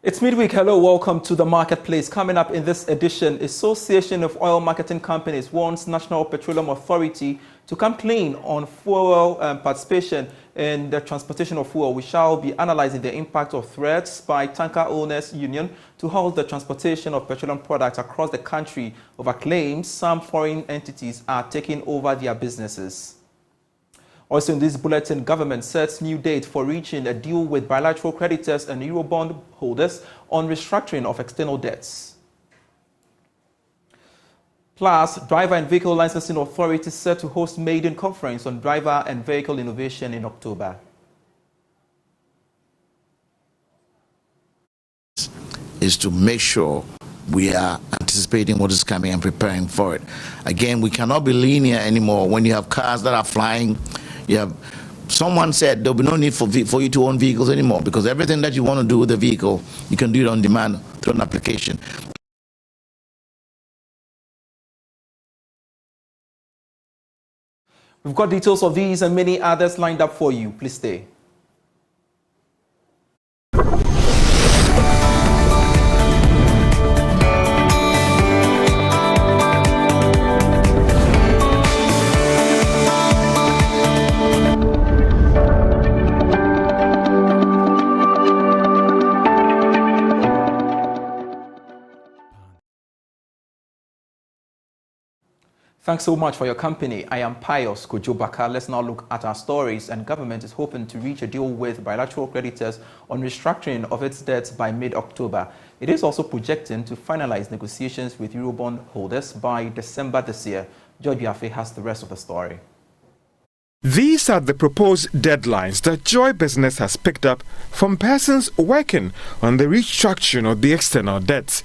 It's midweek. Hello, welcome to the marketplace. Coming up in this edition, Association of Oil Marketing Companies wants National Petroleum Authority to come clean on fuel participation in the transportation of fuel. We shall be analyzing the impact of threats by Tanker Owners Union to halt the transportation of petroleum products across the country over claims some foreign entities are taking over their businesses. Also in this bulletin, government sets new date for reaching a deal with bilateral creditors and Eurobond holders on restructuring of external debts. Plus, Driver and Vehicle Licensing Authority set to host maiden conference on driver and vehicle innovation in October. Is to make sure we are anticipating what is coming and preparing for it. Again, we cannot be linear anymore. When you have cars that are flying, someone said there'll be no need for you to own vehicles anymore, because everything that you want to do with the vehicle, you can do it on demand through an application. We've got details of these and many others lined up for you. Please stay. Thanks so much for your company. I am Pious, Kojo Backah. Let's now look at our stories. And government is hoping to reach a deal with bilateral creditors on restructuring of its debts by mid-October. It is also projecting to finalize negotiations with Eurobond holders by December this year. George Biafe has the rest of the story. These are the proposed deadlines that Joy Business has picked up from persons working on the restructuring of the external debts.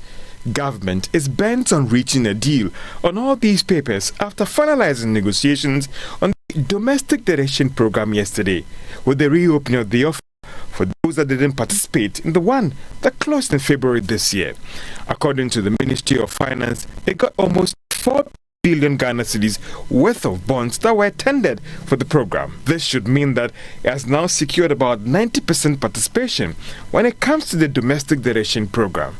Government is bent on reaching a deal on all these papers after finalizing negotiations on the domestic direction program yesterday, with the reopening of the offer for those that didn't participate in the one that closed in February this year. According to the Ministry of Finance, it got almost 4 billion Ghana cedis worth of bonds that were tendered for the program. This should mean that it has now secured about 90% participation when it comes to the domestic direction program.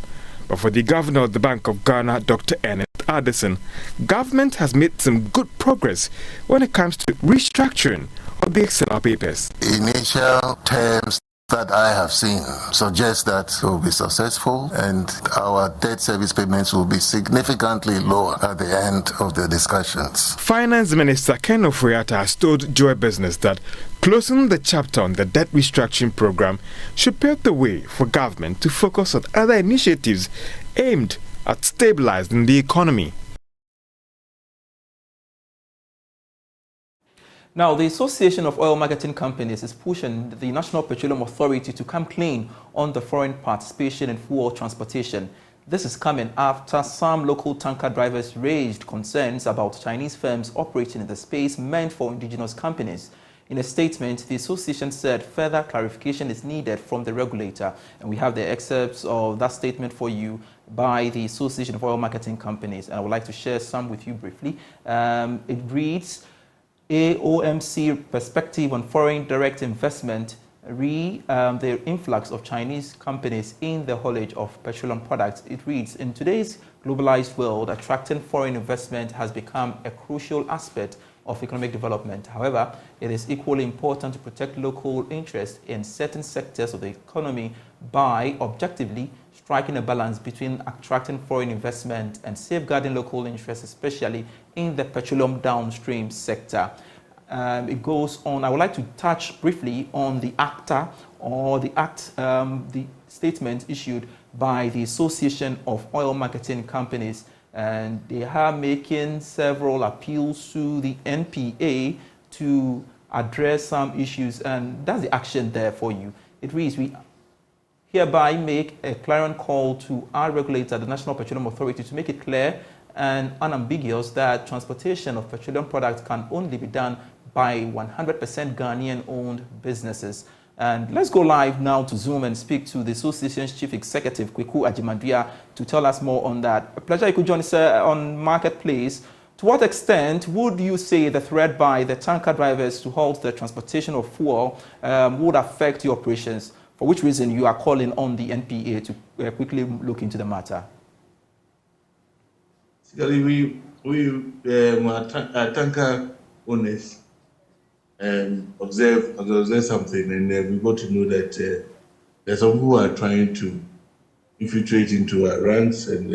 But for the governor of the Bank of Ghana, Dr. Ernest Addison, government has made some good progress when it comes to restructuring of the external papers. Initial terms that I have seen suggest that it will be successful and our debt service payments will be significantly lower at the end of the discussions. Finance Minister Ken Ofori-Atta has told Joy Business that closing the chapter on the debt restructuring program should pave the way for government to focus on other initiatives aimed at stabilizing the economy. Now, the Association of Oil Marketing Companies is pushing the National Petroleum Authority to come clean on the foreign participation in fuel transportation. This is coming after some local tanker drivers raised concerns about Chinese firms operating in the space meant for indigenous companies. In a statement, the association said further clarification is needed from the regulator. And we have the excerpts of that statement for you by the Association of Oil Marketing Companies. And I would like to share some with you briefly. It reads, OMC perspective on foreign direct investment, the influx of Chinese companies in the haulage of petroleum products. It reads, in today's globalized world, attracting foreign investment has become a crucial aspect of economic development. However, it is equally important to protect local interests in certain sectors of the economy by objectively striking a balance between attracting foreign investment and safeguarding local interests, especially in the petroleum downstream sector. It goes on. I would like to touch briefly on the ACTA or the statement issued by the Association of Oil Marketing Companies, and they are making several appeals to the NPA to address some issues, and that's the action there for you. It reads, we hereby make a clarion call to our regulator, the National Petroleum Authority, to make it clear and unambiguous that transportation of petroleum products can only be done by 100% Ghanaian-owned businesses. And let's go live now to Zoom and speak to the association's chief executive, Kweku Ajimadua, to tell us more on that. A pleasure you could join us on Marketplace. To what extent would you say the threat by the tanker drivers to halt the transportation of fuel would affect your operations? for which reason you are calling on the NPA to quickly look into the matter? Basically, our tanker owners observe something, and we got to know that there's some who are trying to infiltrate into our ranks and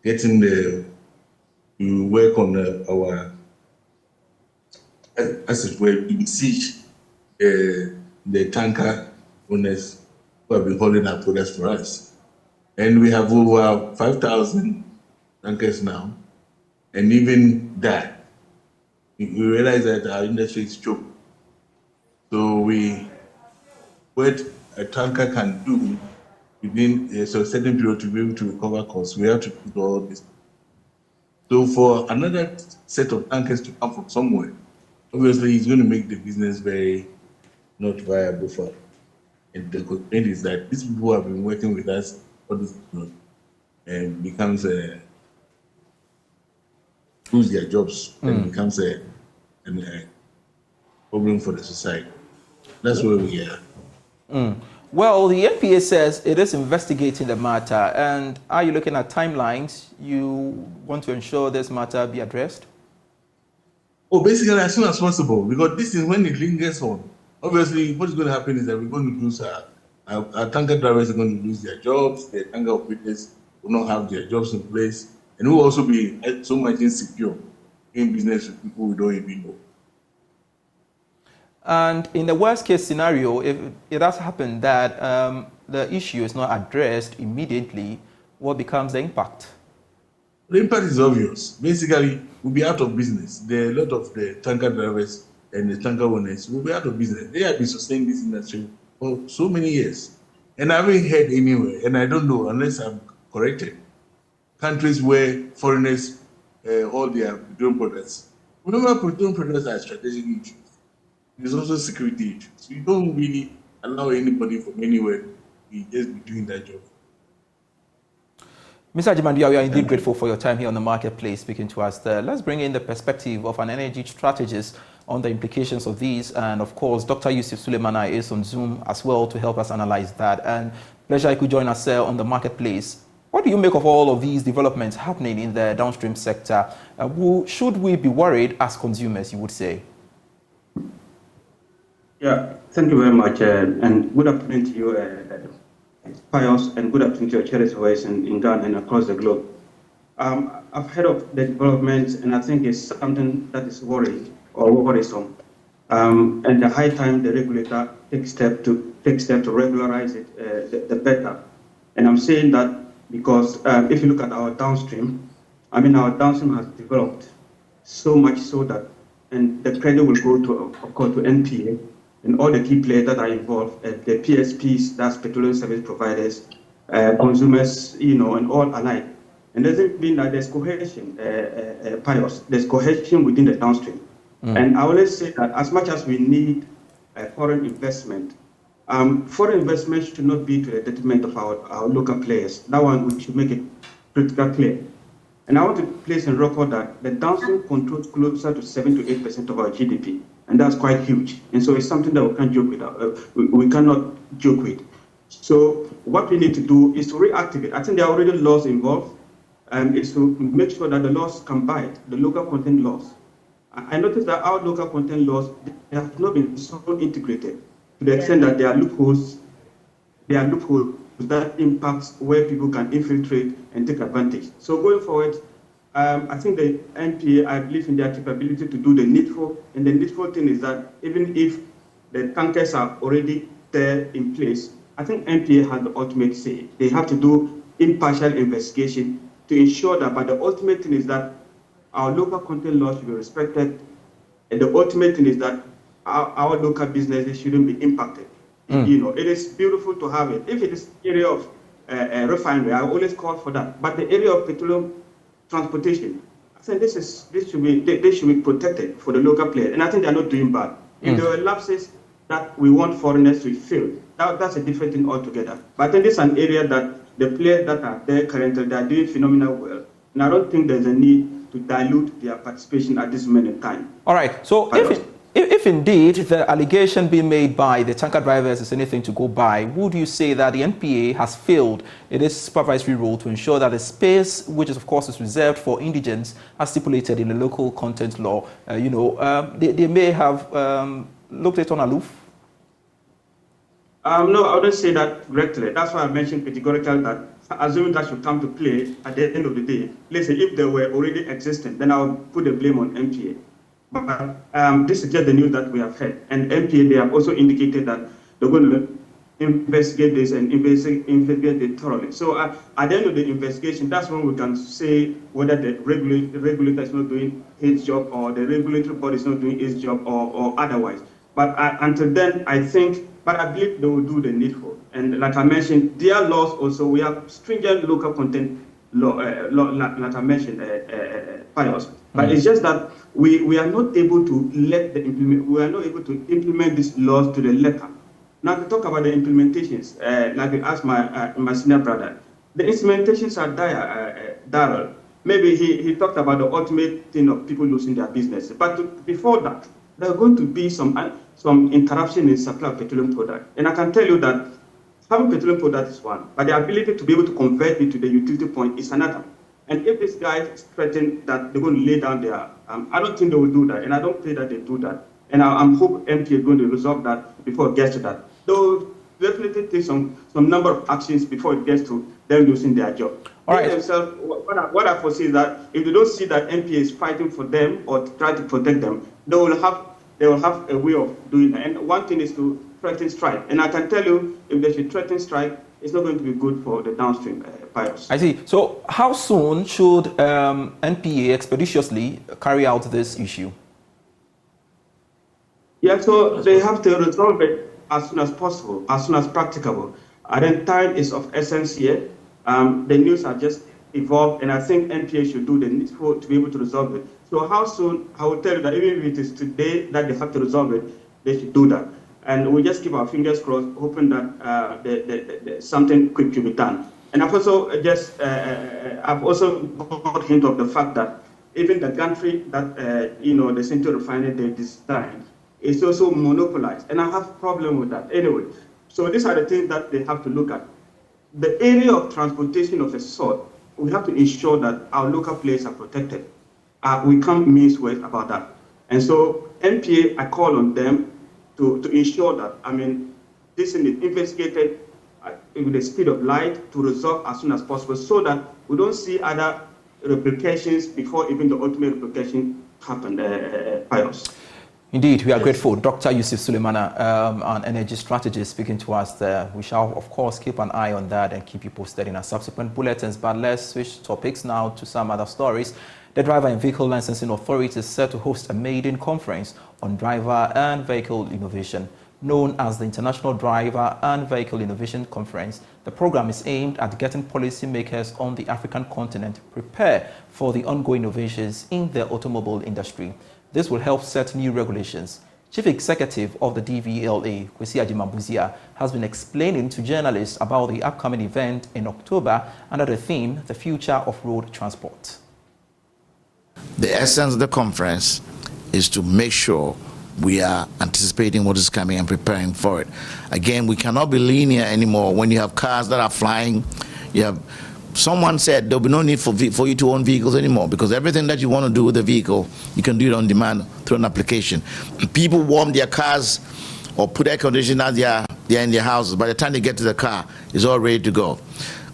getting to work on our, as it were, besiege the tanker owners who have been holding our products for us. And we have over 5,000 tankers now, and even that, we realize that our industry is choked. So what a tanker can do within a certain period to be able to recover costs, we have to do all this. So for another set of tankers to come from somewhere, obviously it's going to make the business very not viable for. And the complaint is that these people who have been working with us for this period and becomes lose their jobs and becomes a problem for the society. That's where we are. Well, the NPA says it is investigating the matter. And are you looking at timelines? You want to ensure this matter be addressed? Oh, basically as soon as possible, because this is when it lingers on. Obviously, what's going to happen is that we're going to lose our tanker drivers are going to lose their jobs, the tanker operators will not have their jobs in place, and we'll also be so much insecure in business with people we don't even know. And in the worst case scenario, if it has happened that the issue is not addressed immediately, what becomes the impact? The impact is obvious. Basically, we'll be out of business. A lot of the tanker drivers and the tanker owners will be out of business. They have been sustaining this industry for so many years. And I haven't heard anywhere, and I don't know unless I'm corrected, countries where foreigners hold their petroleum products. Remember, petroleum products are strategic issues. There's also security issues. So you don't really allow anybody from anywhere to just be doing that job. Mr. Ajimandia, we are indeed grateful for your time here on the marketplace speaking to us there. Let's bring in the perspective of an energy strategist on the implications of these. And of course, Dr. Yusuf Suleimani is on Zoom as well to help us analyze that. And pleasure you could join us on the marketplace. What do you make of all of these developments happening in the downstream sector? Should we be worried as consumers, you would say? Yeah, thank you very much, and good afternoon to you, Pious, and good afternoon to your charities in Ghana and across the globe. I've heard of the developments, and I think it's something that is worrying or worrisome. And the high time the regulator takes steps to regularize it, the better. And I'm saying that because if you look at our downstream, our downstream has developed so much so that, and the credit will go to, of course, to NPA and all the key players that are involved, the PSPs, that's petroleum service providers, consumers, and all alike. And doesn't mean that there's cohesion, Pious, there's cohesion within the downstream. And I always say that as much as we need foreign investment should not be to the detriment of our local players. That one, we should make it critical clear. And I want to place in record that the downstream controls closer to 7 to 8% of our GDP, and that's quite huge. And so it's something that we can't joke with. We cannot joke with. So what we need to do is to reactivate. I think there are already laws involved, and it's to make sure that the laws can bite, the local content laws. I noticed that our local content laws, they have not been so integrated to the extent that there are loopholes that impacts where people can infiltrate and take advantage. So going forward, I think the NPA, I believe in their capability to do the needful. And the needful thing is that even if the tankers are already there in place, I think NPA has the ultimate say. They have to do impartial investigation to ensure that, but the ultimate thing is that our local content laws should be respected. And the ultimate thing is that our local businesses shouldn't be impacted. It is beautiful to have it. If it is area of refinery, I always call for that. But the area of petroleum transportation, I think they should be protected for the local players. And I think they are not doing bad. If there are lapses that we want foreigners to fill, that's a different thing altogether. But I think this is an area that the players that are there currently, they are doing phenomenal well. And I don't think there's a need to dilute their participation at this moment in time. All right. So If indeed the allegation being made by the tanker drivers is anything to go by, would you say that the NPA has failed in its supervisory role to ensure that the space, which is of course is reserved for indigents, as stipulated in the local content law, they may have looked at on aloof? No, I wouldn't say that directly. That's why I mentioned categorically that assuming that should come to play at the end of the day, let's say if they were already existing, then I'll put the blame on NPA. But this is just the news that we have heard. And NPA, they have also indicated that they're going to investigate this and investigate it thoroughly. So at the end of the investigation, that's when we can say whether the regulator is not doing his job or the regulatory body is not doing its job or otherwise. But until then, I believe they will do the needful. And like I mentioned, their laws also, we have stringent local content law, like I mentioned, Pious. But it's just that we are not able to implement these laws to the letter. Now to talk about the implementations, like I asked my senior brother, the implementations are dire. Maybe he talked about the ultimate thing of people losing their business. But before that, there are going to be some interruption in supply of petroleum product. And I can tell you that having petroleum product is one, but the ability to be able to convert it to the utility point is another. And if these guys threaten that they're going to lay down their, I don't think they will do that, and I don't pray that they do that. And I'm hope MPA is going to resolve that before it gets to that. They'll definitely take some number of actions before it gets to them losing their job. All right. Themselves, what I foresee is that if they don't see that MPA is fighting for them or try to protect them, they will have a way of doing that. And one thing is to threaten strike. And I can tell you, if they should threaten strike, it's not going to be good for the downstream Pious. I see. So how soon should NPA expeditiously carry out this issue? Yeah, so they have to resolve it as soon as possible, as soon as practicable. And then time is of essence here. The news are just evolved, and I think NPA should do the needful to be able to resolve it. So how soon? I will tell you that even if it is today that they have to resolve it, they should do that. And we just keep our fingers crossed, hoping that something quick will be done. And I've also got hint of the fact that even the country that the Central Refinery they designed is also monopolized, and I have a problem with that. Anyway, so these are the things that they have to look at. The area of transportation of a sort, we have to ensure that our local players are protected. We can't mince words about that. And so NPA, I call on them to ensure that, this is investigated with the speed of light to resolve as soon as possible so that we don't see other replications before even the ultimate replication happened, Pious. Indeed, we are grateful. Dr. Yusuf Sulemana, an energy strategist, speaking to us there. We shall, of course, keep an eye on that and keep you posted in our subsequent bulletins. But let's switch topics now to some other stories. The Driver and Vehicle Licensing Authority is set to host a maiden conference on driver and vehicle innovation. Known as the International Driver and Vehicle Innovation Conference, the program is aimed at getting policymakers on the African continent prepare for the ongoing innovations in the automobile industry. This will help set new regulations. Chief Executive of the DVLA, Kwesi Ajimabuzia, has been explaining to journalists about the upcoming event in October under the theme, The Future of Road Transport. The essence of the conference is to make sure we are anticipating what is coming and preparing for it. Again, we cannot be linear anymore. When you have cars that are flying, someone said there'll be no need for you to own vehicles anymore because everything that you want to do with the vehicle, you can do it on demand through an application. People warm their cars or put air conditioning as they're in their houses. By the time they get to the car, it's all ready to go.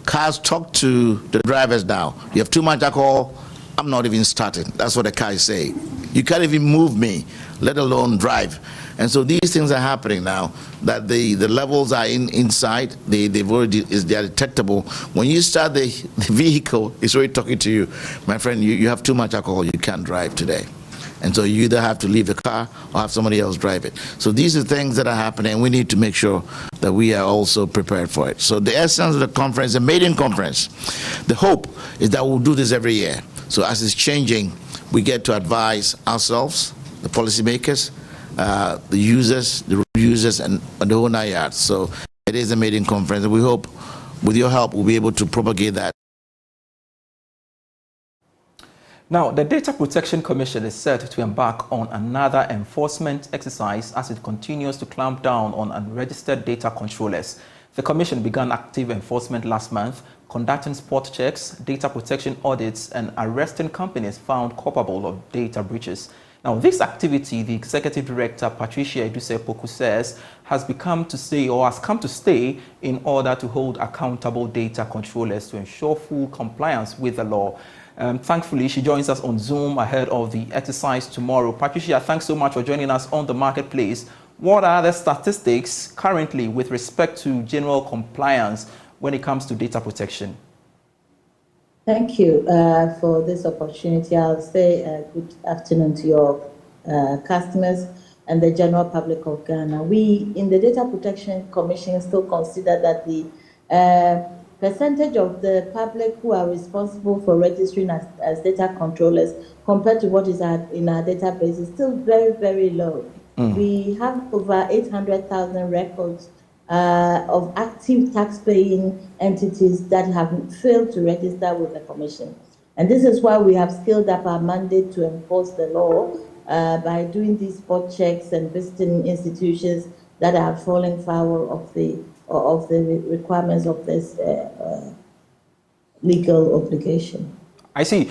Cars talk to the drivers now. You have too much alcohol, I'm not even starting. That's what the car is saying. You can't even move me, let alone drive. And so these things are happening now, that the levels are inside, they are detectable. When you start the vehicle, it's already talking to you. My friend, you have too much alcohol, you can't drive today. And so you either have to leave the car or have somebody else drive it. So these are things that are happening, and we need to make sure that we are also prepared for it. So the essence of the conference, the maiden conference, the hope is that we'll do this every year. So as it's changing, we get to advise ourselves, the policymakers, the users, the users, and the whole nine yards. So it is a maiden conference, and we hope, with your help, we'll be able to propagate that. Now, the Data Protection Commission is set to embark on another enforcement exercise as it continues to clamp down on unregistered data controllers. The Commission began active enforcement last month, conducting spot checks, data protection audits, and arresting companies found culpable of data breaches. Now, this activity, the Executive Director, Patricia Eduse-Poku, says has come to stay in order to hold accountable data controllers to ensure full compliance with the law. Thankfully, she joins us on Zoom ahead of the exercise tomorrow. Patricia, thanks so much for joining us on The Marketplace. What are the statistics currently with respect to general compliance when it comes to data protection? Thank you for this opportunity. I'll say good afternoon to your customers and the general public of Ghana. We, in the Data Protection Commission, still consider that the percentage of the public who are responsible for registering as data controllers compared to what is in our database is still very, very low. We have over 800,000 records of active tax-paying entities that have failed to register with the Commission. And this is why we have scaled up our mandate to enforce the law by doing these spot checks and visiting institutions that are falling foul of the requirements of this legal obligation. I see.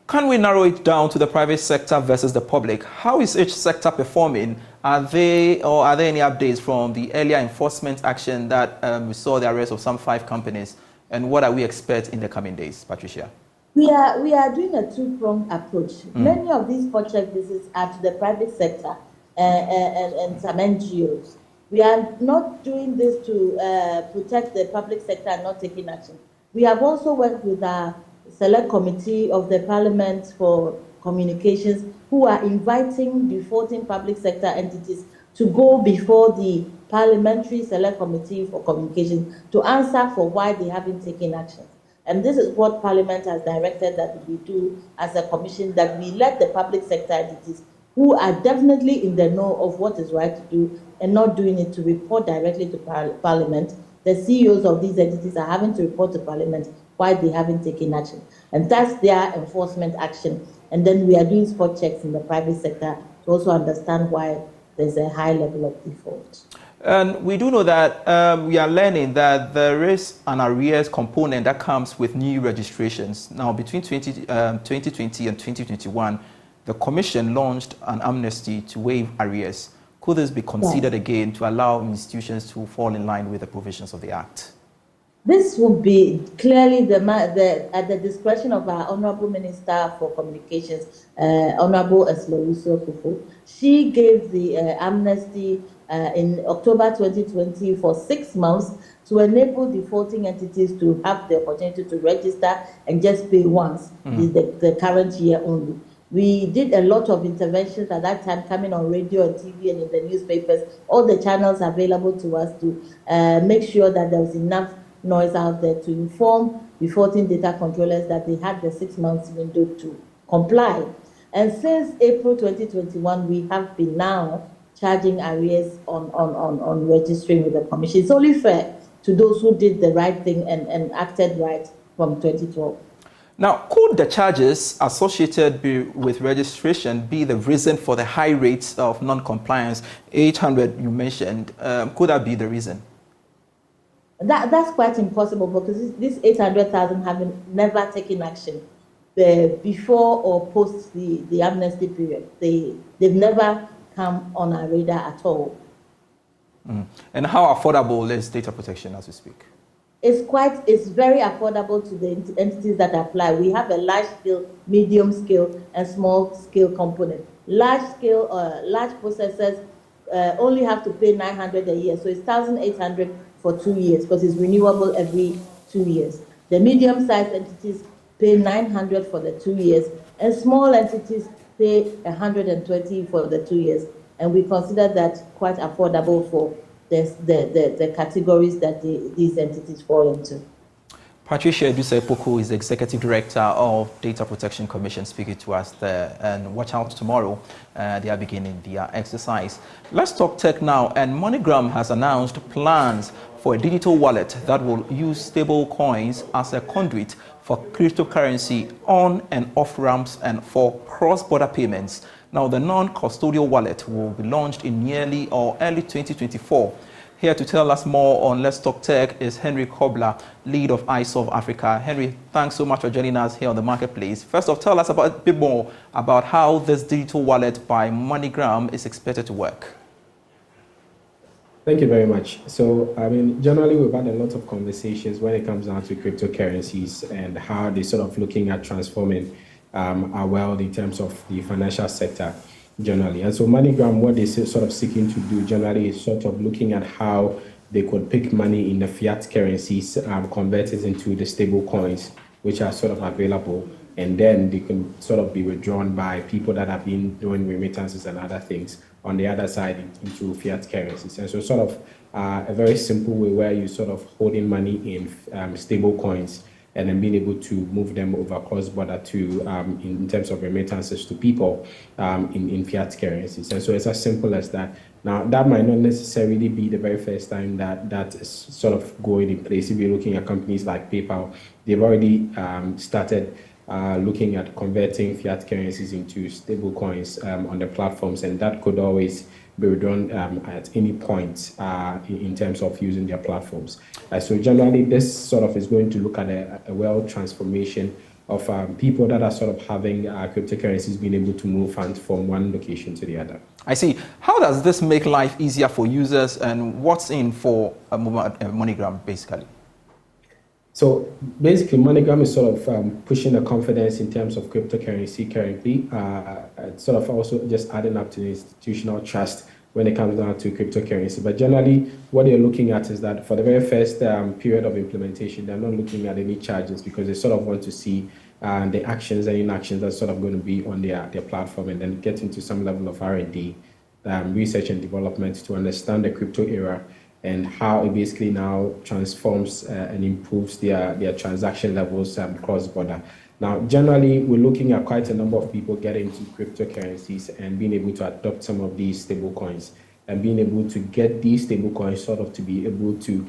Can we narrow it down to the private sector versus the public? How is each sector performing? Are there any updates from the earlier enforcement action that we saw the arrest of some 5 companies? And what are we expect in the coming days, Patricia? We are doing a two-pronged approach. Many of these spot check visits are to the private sector and some NGOs. We are not doing this to protect the public sector and not taking action. We have also worked with our Select Committee of the Parliament for Communications, who are inviting defaulting public sector entities to go before the Parliamentary Select Committee for Communications to answer for why they haven't taken action. And this is what Parliament has directed that we do as a commission, that we let the public sector entities who are definitely in the know of what is right to do and not doing it to report directly to Parliament. The CEOs of these entities are having to report to Parliament why they haven't taken action. And that's their enforcement action. And then we are doing spot checks in the private sector to also understand why there's a high level of default. And we do know that we are learning that there is an arrears component that comes with new registrations. Now, between 2020 and 2021, the Commission launched an amnesty to waive arrears. Could this be considered again to allow institutions to fall in line with the provisions of the Act? This would be clearly at the discretion of our Honorable Minister for Communications, Honorable Esloruso Kufu. She gave the amnesty in October 2020 for 6 months to enable defaulting entities to have the opportunity to register and just pay once, the current year only. We did a lot of interventions at that time, coming on radio and TV and in the newspapers, all the channels available to us to make sure that there was enough noise out there to inform defaulting data controllers that they had the 6 months window to comply. And since April 2021, we have been now charging arrears on registering with the Commission. It's only fair to those who did the right thing and acted right from 2012. Now, could the charges associated with registration be the reason for the high rates of non-compliance? 800 you mentioned. Could that be the reason? That's quite impossible, because this 800,000 have never taken action before or post the amnesty period. They've never come on our radar at all. And how affordable is data protection as we speak? It's very affordable to the entities that apply. We have a large scale, medium scale, and small scale component. Large scale, large processors only have to pay 900 a year, so it's 1,800 for 2 years, because it's renewable every 2 years. The medium-sized entities pay 900 for the 2 years, and small entities pay 120 for the 2 years. And we consider that quite affordable for the categories that these entities fall into. Patricia Eduse-Poku is the Executive Director of Data Protection Commission, speaking to us there. And watch out tomorrow, they are beginning their exercise. Let's talk tech now. And MoneyGram has announced plans for a digital wallet that will use stable coins as a conduit for cryptocurrency on and off ramps and for cross-border payments. Now, the non-custodial wallet will be launched in early 2024. Here to tell us more on Let's Talk Tech is Henry Kobler, lead of iSolve Africa. Henry, thanks so much for joining us here on the marketplace. First off, tell us a bit more about how this digital wallet by MoneyGram is expected to work. Thank you very much. So, generally we've had a lot of conversations when it comes down to cryptocurrencies and how they're sort of looking at transforming our world in terms of the financial sector generally. And so MoneyGram, what they're sort of seeking to do generally is sort of looking at how they could pick money in the fiat currencies, convert it into the stable coins, which are sort of available, and then they can sort of be withdrawn by people that have been doing remittances and other things on the other side into fiat currencies. And so sort of a very simple way where you sort of holding money in stable coins and then being able to move them over cross-border to, in terms of remittances to people in fiat currencies. And so it's as simple as that. Now, that might not necessarily be the very first time that is sort of going in place. If you're looking at companies like PayPal, they've already started looking at converting fiat currencies into stable coins on the platforms, and that could always be withdrawn at any point in terms of using their platforms. So generally, this sort of is going to look at a world transformation of people that are sort of having cryptocurrencies being able to move funds from one location to the other. I see. How does this make life easier for users, and what's in for MoneyGram basically? So basically, MoneyGram is sort of pushing the confidence in terms of cryptocurrency currently. Sort of also just adding up to the institutional trust when it comes down to cryptocurrency. But generally, what they're looking at is that for the very first period of implementation, they're not looking at any charges because they sort of want to see the actions and inactions that's sort of going to be on their platform, and then get into some level of R&D, research and development to understand the crypto era and how it basically now transforms and improves their transaction levels cross-border. Now, generally, we're looking at quite a number of people getting into cryptocurrencies and being able to adopt some of these stable coins and being able to get these stable coins sort of to be able to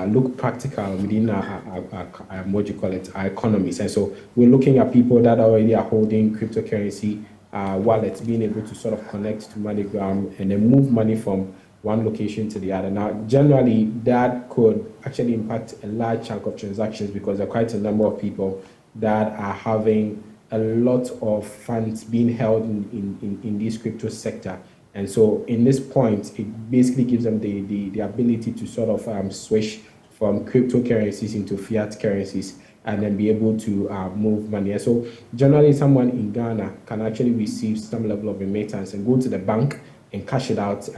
look practical within our economies. And so we're looking at people that already are holding cryptocurrency wallets, being able to sort of connect to MoneyGram and then move money from one location to the other. Now, generally, that could actually impact a large chunk of transactions because there are quite a number of people that are having a lot of funds being held in this crypto sector. And so in this point, it basically gives them the ability to sort of switch from cryptocurrencies into fiat currencies and then be able to move money. And so generally, someone in Ghana can actually receive some level of remittance and go to the bank and cash it out.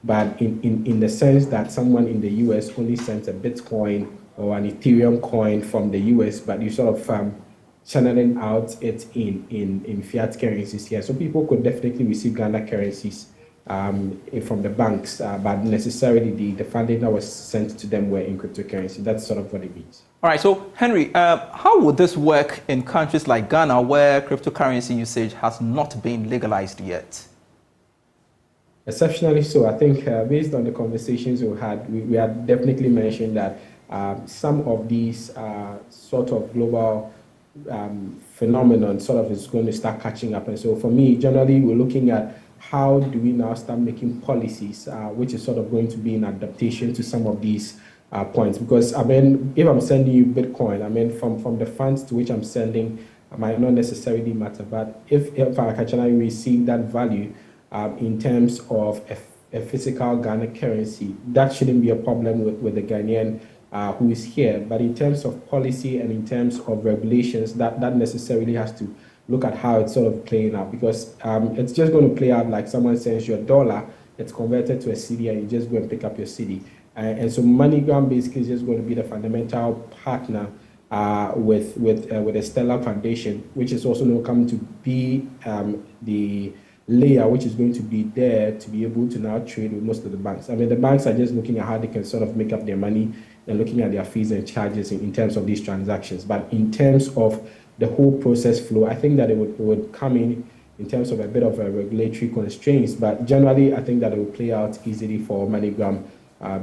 But in the sense that someone in the US only sends a Bitcoin or an Ethereum coin from the US, but you sort of channeling out it in fiat currencies here. So people could definitely receive Ghana currencies from the banks, but necessarily the funding that was sent to them were in cryptocurrency. That's sort of what it means. All right, so Henry, how would this work in countries like Ghana where cryptocurrency usage has not been legalized yet? Exceptionally so. I think based on the conversations we had definitely mentioned that some of these sort of global phenomenon sort of is going to start catching up. And so for me, generally, we're looking at how do we now start making policies, which is sort of going to be in adaptation to some of these points. Because, if I'm sending you Bitcoin, from the funds to which I'm sending might not necessarily matter. But if I can receive that value, in terms of a physical Ghana currency, that shouldn't be a problem with the Ghanaian who is here. But in terms of policy and in terms of regulations, that necessarily has to look at how it's sort of playing out, because it's just going to play out like someone sends you $1, it's converted to a cedi, and you just go and pick up your cedi. And so MoneyGram basically is just going to be the fundamental partner with the Stellar Foundation, which is also going to come to be the layer which is going to be there to be able to now trade with most of the banks. The banks are just looking at how they can sort of make up their money and looking at their fees and charges in terms of these transactions. But in terms of the whole process flow, I think that it would come in terms of a bit of a regulatory constraints. But generally, I think that it will play out easily for MoneyGram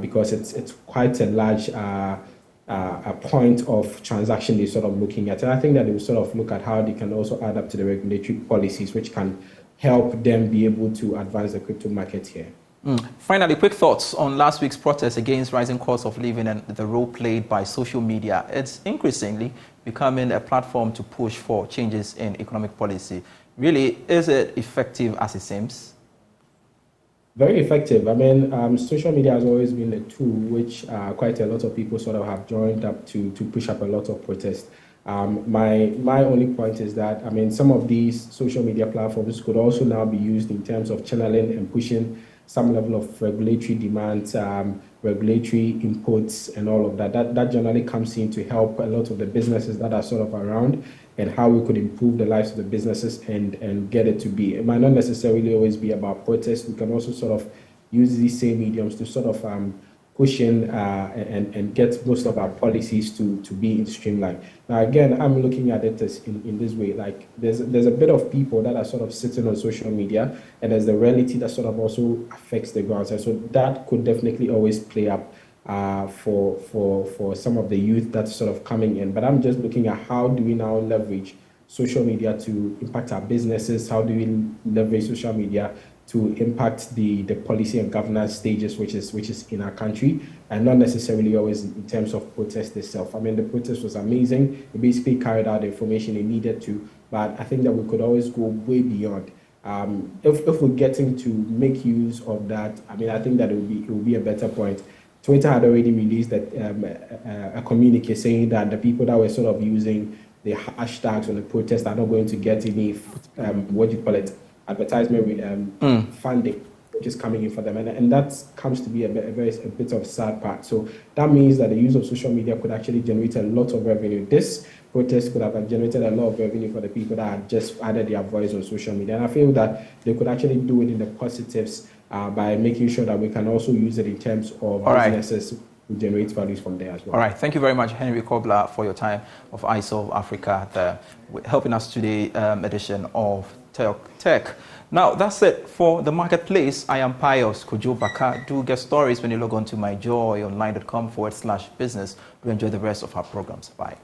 because it's quite a large a point of transaction they're sort of looking at. And I think that they will sort of look at how they can also add up to the regulatory policies, which can help them be able to advance the crypto market here. Finally, quick thoughts on last week's protest against rising cost of living and the role played by social media. It's increasingly becoming a platform to push for changes in economic policy. Really, is it effective as it seems? Very effective. I mean, social media has always been a tool which quite a lot of people sort of have joined up to push up a lot of protest. My only point is that, I mean, some of these social media platforms could also now be used in terms of channeling and pushing some level of regulatory demands, regulatory inputs, and all of that. That generally comes in to help a lot of the businesses that are sort of around, and how we could improve the lives of the businesses and get it to be. It might not necessarily always be about protest. We can also sort of use these same mediums to sort of push in and get most of our policies to be in streamline. Now, again, I'm looking at it as in this way, like there's a bit of people that are sort of sitting on social media, and there's the reality that sort of also affects the ground. So that could definitely always play up for some of the youth that's sort of coming in. But I'm just looking at how do we now leverage social media to impact our businesses? How do we leverage social media to impact the policy and governance stages, which is in our country, and not necessarily always in terms of protest itself. I mean, the protest was amazing. It basically carried out the information it needed to, but I think that we could always go way beyond. If we're getting to make use of that, I mean, I think that it will be a better point. Twitter had already released that a communique saying that the people that were sort of using the hashtags on the protest are not going to get any advertisement funding, which is coming in for them, and that comes to be a bit of a sad part. So that means that the use of social media could actually generate a lot of revenue. This protest could have generated a lot of revenue for the people that had just added their voice on social media, and I feel that they could actually do it in the positives by making sure that we can also use it in terms of businesses who generate values from there as well. All right, thank you very much, Henry Kobler, for your time of ISOL Africa, helping us today edition of Tech. Now, that's it for the marketplace. I am Pious Kojo Backah. Do get stories when you log on to myjoyonline.com/business. Do enjoy the rest of our programs. Bye.